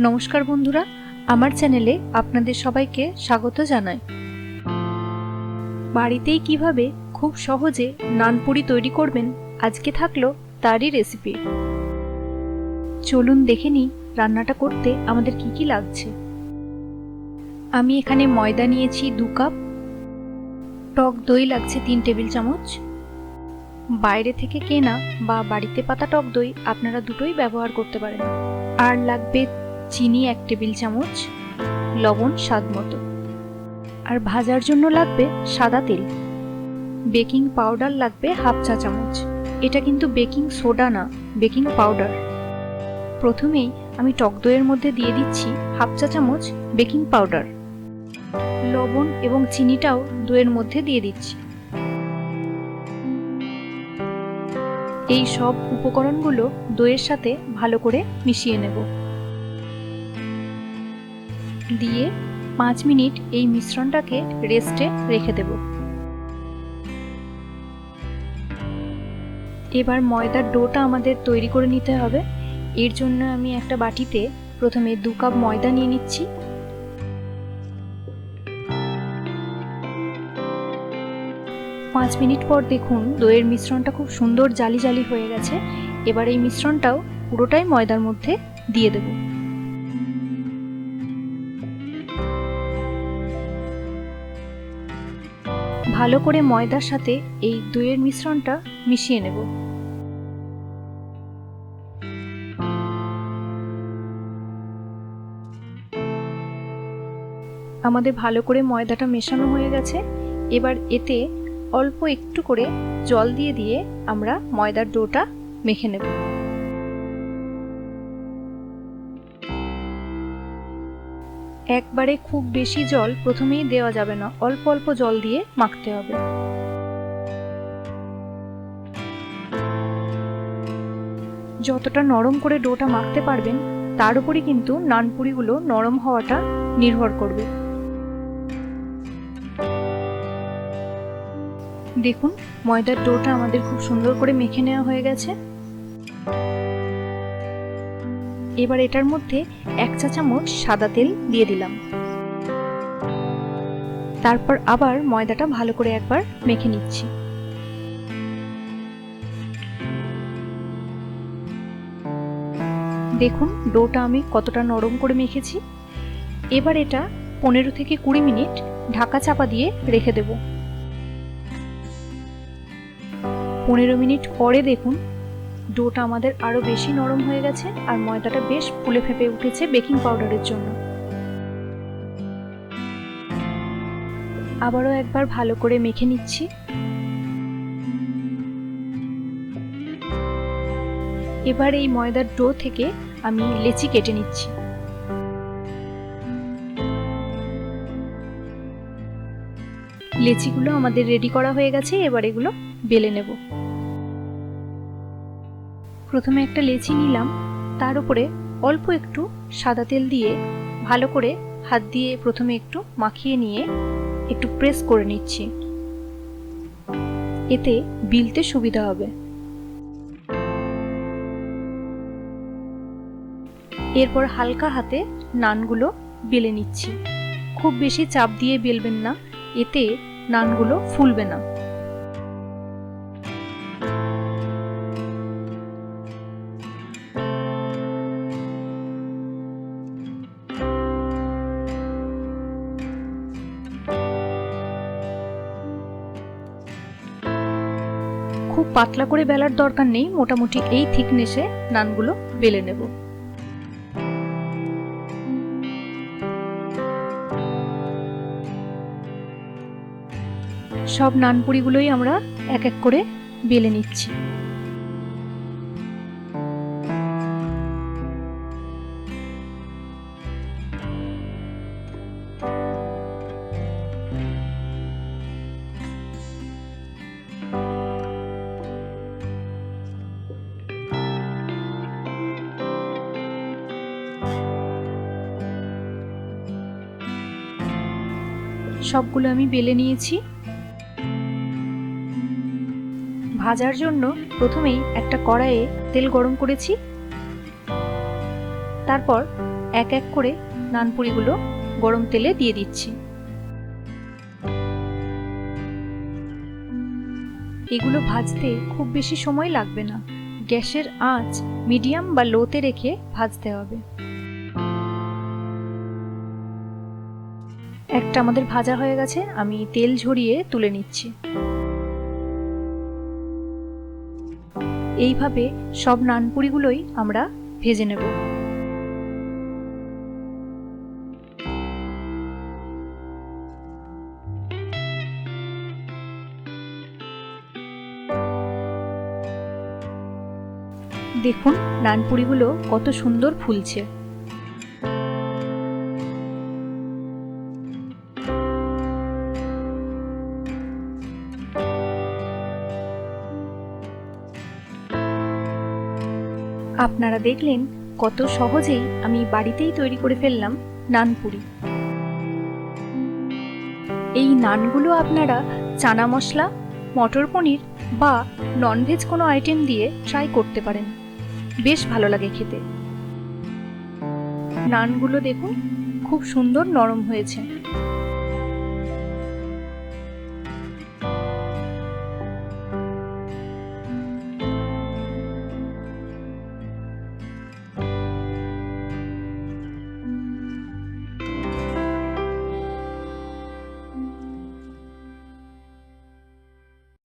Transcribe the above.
নমস্কার বন্ধুরা, আমার চ্যানেলে আপনাদের সবাইকে স্বাগত জানাই। বাড়িতেই কিভাবে খুব সহজে নানপুরি তৈরি করবেন আজকে থাকলো তারই রেসিপি। চলুন দেখে নিই রান্নাটা করতে আমাদের কি কি লাগছে। আমি এখানে ময়দা নিয়েছি 2 কাপ, টক দই লাগছে 3 টেবিল চামচ। বাইরে থেকে কেনা বা বাড়িতে পাতা টক দই আপনারা দুটোই ব্যবহার করতে পারেন। আর লাগবে চিনি 1 টেবিল চামচ, লবণ স্বাদ মতো। আর ভাজার জন্য লাগবে সাদা তেল। বেকিং পাউডার লাগবে 1/2 চা চামচ। এটা কিন্তু বেকিং সোডা না, বেকিং পাউডার। প্রথমেই আমি টক দইয়ের মধ্যে দিয়ে দিচ্ছি 1/2 চা চামচ বেকিং পাউডার। লবণ এবং চিনিটাও দইয়ের মধ্যে দিয়ে দিচ্ছি। এই সব উপকরণগুলো দইয়ের সাথে ভালো করে মিশিয়ে নেব। দিয়ে 5 মিনিট এই মিশ্রণটাকে রেস্টে রেখে দেব। এবার ময়দার ডোটা আমাদের তৈরি করে নিতে হবে। এর জন্য আমি একটা বাটিতে প্রথমে 2 কাপ ময়দা নিয়ে নিচ্ছি। পাঁচ মিনিট পর দেখুন দইয়ের মিশ্রণটা খুব সুন্দর জালি জালি হয়ে গেছে। এবার এই মিশ্রণটাও পুরোটাই ময়দার মধ্যে দিয়ে দেব। ভালো করে ময়দার সাথে এই দইয়ের মিশ্রণটা মিশিয়ে নেব। আমাদের ভালো করে ময়দাটা মেশানো হয়ে গেছে। এবার এতে অল্প একটু করে জল দিয়ে দিয়ে আমরা ময়দার ডোটা মেখে নেব। একবারে খুব বেশি জল প্রথমেই দেওয়া যাবে না, অল্প অল্প জল দিয়ে মাখতে হবে। যতটা নরম করে ডোটা মাখতে পারবেন তার উপরই কিন্তু নানপুরিগুলো নরম হওয়াটা নির্ভর করবে। দেখুন ময়দার ডোটা আমাদের খুব সুন্দর করে মেখে নেওয়া হয়ে গেছে। এবার এটার মধ্যে 1 চা চামচ সাদা তেল দিয়ে দিলাম। তারপর আবার ময়দাটা ভালো করে একবার মেখে নিচ্ছি। দেখুন ডোটা আমি কতটা নরম করে মেখেছি। এবার এটা 15 থেকে 20 মিনিট ঢাকা চাপা দিয়ে রেখে দেব। 15 মিনিট পরে দেখুন ডোটা আমাদের আরো বেশি নরম হয়ে গেছে আর ময়দাটা বেশ ফুলে ফেপে উঠেছে বেকিং পাউডারের জন্য। আবারও একবার ভালো করে মেখে নিচ্ছি। এবার এই ময়দার ডো থেকে আমি লেচি কেটে নিচ্ছি। লেচিগুলো আমাদের রেডি করা হয়ে গেছে। এবার এগুলো বেলে নেব। প্রথমে একটা লেচি নিলাম, তার উপরে অল্প একটু সাদা তেল দিয়ে ভালো করে হাত দিয়ে প্রথমে একটু মাখিয়ে নিয়ে একটু প্রেস করে নিচ্ছি। এতে বেলতে সুবিধা হবে। এরপর হালকা হাতে নানগুলো বেলে নিচ্ছি। খুব বেশি চাপ দিয়ে বেলবেন না, এতে নানগুলো ফুলবে না। খুব পাতলা করে বেলার দরকার নেই, মোটামুটি এই থিকনেসে নানগুলো বেলে নেব। সব নানপুরিগুলোই আমরা এক এক করে বেলে নিচ্ছি। সবগুলো আমি বেলে নিয়েছি। ভাজার জন্য প্রথমেই একটা কড়াইয়ে তেল গরম করেছি। তারপর এক এক করে নানপুরিগুলো গরম তেলে দিয়ে দিচ্ছি। এগুলো ভাজতে খুব বেশি সময় লাগবে না। গ্যাসের আঁচ মিডিয়াম বা লোতে রেখে ভাজতে হবে। একটা আমাদের ভাজা হয়ে গেছে, আমি তেল ঝরিয়ে তুলে নিচ্ছি। এইভাবে সব নানপুরিগুলোই আমরা ভেজে নেব। দেখুন নানপুরিগুলো কত সুন্দর ফুলছে। আপনারা দেখলেন কত সহজেই আমি বাড়িতেই তৈরি করে ফেললাম নানপুরি। এই নানগুলো আপনারা চানা মশলা, মটর পনির বা ননভেজ কোনো আইটেম দিয়ে ট্রাই করতে পারেন, বেশ ভালো লাগে খেতে। নানগুলো দেখুন খুব সুন্দর নরম হয়েছে।